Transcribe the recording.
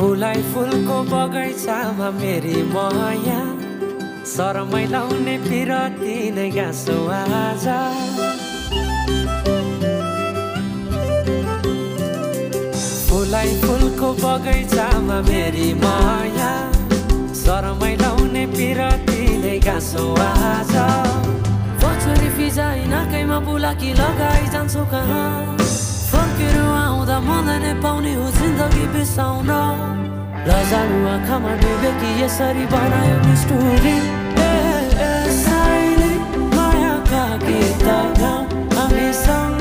फुलाई फुलको बगैँचामा मेरी माया शरमै लाउने पिरती नै गाँसो आज फुलाई फुलको बगैँचामा मेरी माया शरमै लाउने पिरती नै गाँसो आज पछुरी फिजाइ नाकैमा बुलाकी लगाइ जान्छु कहाँ फर्केर आउँदा मलाई नै पाउने हो जिन्दगी बिसाउन लजालु आँखामा डुबेकी यसरी बनायो नि स्टोरी साइली मायाका गीत गाउँ हामीसँग